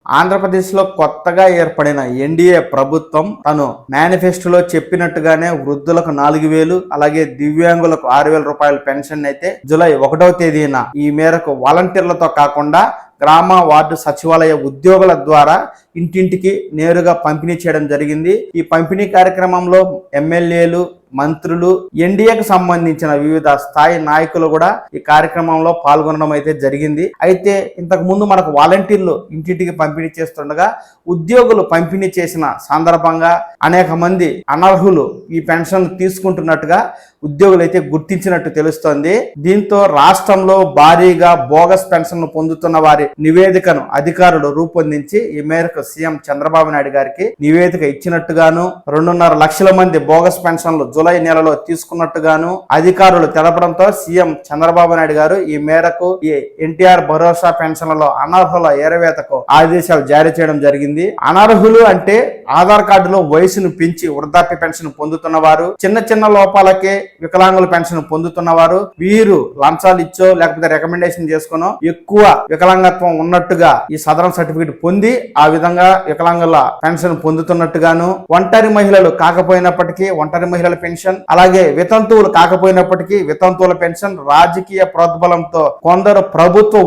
ఆంధ్రప్రదేశ్లో కొత్తగా ఏర్పడిన ఎన్డీఏ ప్రభుత్వం తను మేనిఫెస్టోలో చెప్పినట్టుగానే వృద్ధులకు 4,000 అలాగే దివ్యాంగులకు 6,000 రూపాయల పెన్షన్ అయితే జూలై 1వ తేదీన ఈ మేరకు వాలంటీర్లతో కాకుండా గ్రామ వార్డు సచివాలయ ఉద్యోగుల ద్వారా ఇంటింటికి నేరుగా పంపిణీ చేయడం జరిగింది. ఈ పంపిణీ కార్యక్రమంలో ఎమ్మెల్యేలు, మంత్రులు, ఎన్డీఏకు సంబంధించిన వివిధ స్థాయి నాయకులు కూడా ఈ కార్యక్రమంలో పాల్గొనడం అయితే జరిగింది. అయితే ఇంతకు ముందు మనకు వాలంటీర్లు ఇంటింటికి పంపిణీ చేస్తుండగా ఉద్యోగులు పంపిణీ చేసిన సందర్భంగా అనేక మంది అనర్హులు ఈ పెన్షన్ తీసుకుంటున్నట్టుగా ఉద్యోగులు అయితే గుర్తించినట్టు తెలుస్తోంది. దీంతో రాష్ట్రంలో భారీగా బోగస్ పెన్షన్ పొందుతున్న వారి నివేదికను అధికారులు రూపొందించి ఈ మేరకు సీఎం చంద్రబాబు నాయుడు గారికి నివేదిక ఇచ్చినట్టుగాను 2.5 లక్షల మంది బోగస్ పెన్షన్లు జూలై నెలలో తీసుకున్నట్టుగాను అధికారులు తెలపడంతో సీఎం చంద్రబాబు నాయుడు గారు ఈ మేరకు ఈ ఎన్టీఆర్ భరోసా పెన్షన్లలో అనర్హుల ఏరవేతకు ఆదేశాలు జారీ చేయడం జరిగింది. అనర్హులు అంటే ఆధార్ కార్డులో వయసును పెంచి వృద్ధాప్య పెన్షన్ పొందుతున్న వారు, చిన్న చిన్న లోపాలకే వికలాంగుల పెన్షన్ పొందుతున్నవారు, వీరు లంచాలు ఇచ్చో లేకపోతే రికమెండేషన్ చేసుకునో ఎక్కువ వికలాంగత్వం ఉన్నట్టుగా ఈ సదరన్ సర్టిఫికేట్ పొంది ఆ విధంగా వికలాంగుల పెన్షన్ పొందుతున్నట్టుగాను, ఒంటరి మహిళలు కాకపోయినప్పటికీ ఒంటరి మహిళల పెన్షన్, అలాగే వితంతువులు కాకపోయినప్పటికీ వితంతువుల పెన్షన్, రాజకీయ ప్రోద్బలంతో కొందరు ప్రభుత్వ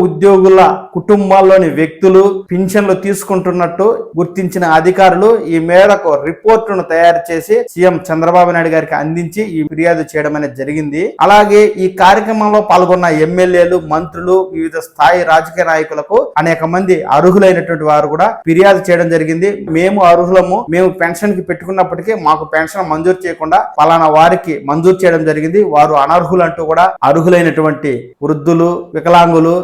ఉద్యోగుల కుటుంబాల్లోని వ్యక్తులు పింఛన్లు తీసుకుంటున్నట్టు గుర్తించిన అధికారులు ఈ మేరకు రిపోర్టును తయారు చేసి సీఎం చంద్రబాబు నాయుడు గారికి అందించి ఈ ఫిర్యాదు చేయడం అనేది జరిగింది. అలాగే ఈ కార్యక్రమంలో పాల్గొన్న ఎమ్మెల్యేలు, మంత్రులు, వివిధ స్థాయి రాజకీయ నాయకులకు అనేక మంది అర్హులైనటువంటి వారు కూడా ఫిర్యాదు చేయడం జరిగింది. మేము అర్హులము, మేము పెన్షన్ కి పెట్టుకున్నప్పటికీ మాకు పెన్షన్ మంజూరు చేయకుండా పలానా వారికి మంజూరు చేయడం జరిగింది, వారు అనర్హులు అంటూ కూడా అర్హులైనటువంటి వృద్ధులు, వికలాంగులు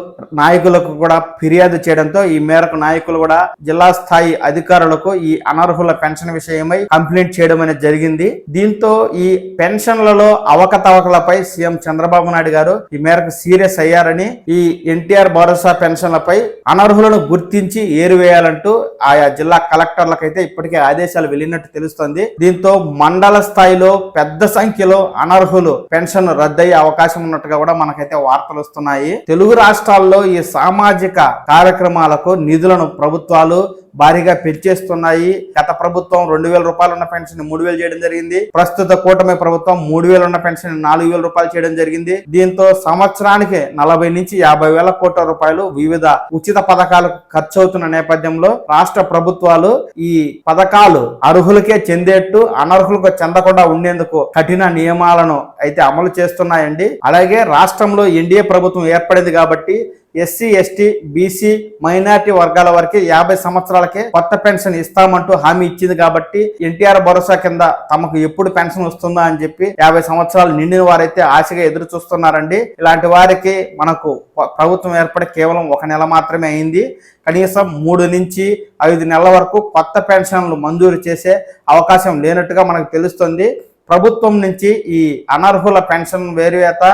నాయకులకు కూడా ఫిర్యాదు చేయడంతో ఈ మేరకు నాయకులు కూడా జిల్లా స్థాయి అధికారులకు ఈ అనర్హుల పెన్షన్ విషయమై కంప్లైంట్ చేయడం అనేది జరిగింది. దీంతో ఈ పెన్షన్లలో అవకతవకలపై సీఎం చంద్రబాబు నాయుడు గారు ఈ మేరకు సీరియస్ అయ్యారని, ఈ ఎన్టీఆర్ భరోసా పెన్షన్లపై అనర్హులను గుర్తించి ఏరివేయాలంటూ ఆయా జిల్లా కలెక్టర్లకైతే ఇప్పటికే ఆదేశాలు వెళ్ళినట్టు తెలుస్తోంది. దీంతో మండల స్థాయిలో పెద్ద సంఖ్యలో అనర్హులు పెన్షన్ రద్దయ్యే అవకాశం ఉన్నట్టుగా కూడా మనకైతే వార్తలు వస్తున్నాయి. తెలుగు రాష్ట్రాల్లో ఈ సామాజిక కార్యక్రమాలకు నిధులను ప్రభుత్వాలు భారీగా పెంచేస్తున్నాయి. గత ప్రభుత్వం 2,000 రూపాయలు ఉన్న పెన్షన్ 3,000 చేయడం జరిగింది. ప్రస్తుత కూటమి ప్రభుత్వం 3,000 ఉన్న పెన్షన్ 4,000 రూపాయలు చేయడం జరిగింది. దీంతో సంవత్సరానికి 40 నుంచి 50,000 కోట్ల రూపాయలు వివిధ ఉచిత పథకాలకు ఖర్చు అవుతున్న నేపథ్యంలో రాష్ట్ర ప్రభుత్వాలు ఈ పథకాలు అర్హులకే చెందేట్టు అనర్హులకు చెందకుండా ఉండేందుకు కఠిన నియమాలను అయితే అమలు చేస్తున్నాయండి. అలాగే రాష్ట్రంలో ఎన్డీఏ ప్రభుత్వం ఏర్పడింది కాబట్టి ఎస్సీ, ఎస్టీ, బీసీ, మైనారిటీ వర్గాల వారికి 50 సంవత్సరాలకే కొత్త పెన్షన్ ఇస్తామంటూ హామీ ఇచ్చింది కాబట్టి ఎన్టీఆర్ భరోసా కింద తమకు ఎప్పుడు పెన్షన్ వస్తుందా అని చెప్పి 50 సంవత్సరాలు నిండిన వారైతే ఆశగా ఎదురు చూస్తున్నారండి. ఇలాంటి వారికి మనకు ప్రభుత్వం ఏర్పడి కేవలం 1 నెల మాత్రమే అయింది. కనీసం 3 నుంచి 5 నెలల వరకు కొత్త పెన్షన్లు మంజూరు చేసే అవకాశం లేనట్టుగా మనకు తెలుస్తుంది. ప్రభుత్వం నుంచి ఈ అనర్హుల పెన్షన్ వేరువేత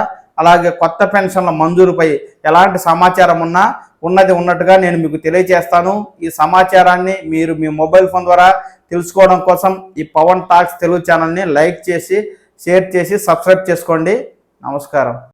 అలాగే కొత్త పెన్షన్ల మంజూరుపై ఎలాంటి సమాచారం ఉన్నట్టుగా నేను మీకు తెలియజేస్తాను. ఈ సమాచారాన్ని మీరు మీ మొబైల్ ఫోన్ ద్వారా తెలుసుకోవడం కోసం ఈ పవన్ టాక్స్ తెలుగు ఛానల్ని లైక్ చేసి, షేర్ చేసి, సబ్స్క్రైబ్ చేసుకోండి. నమస్కారం.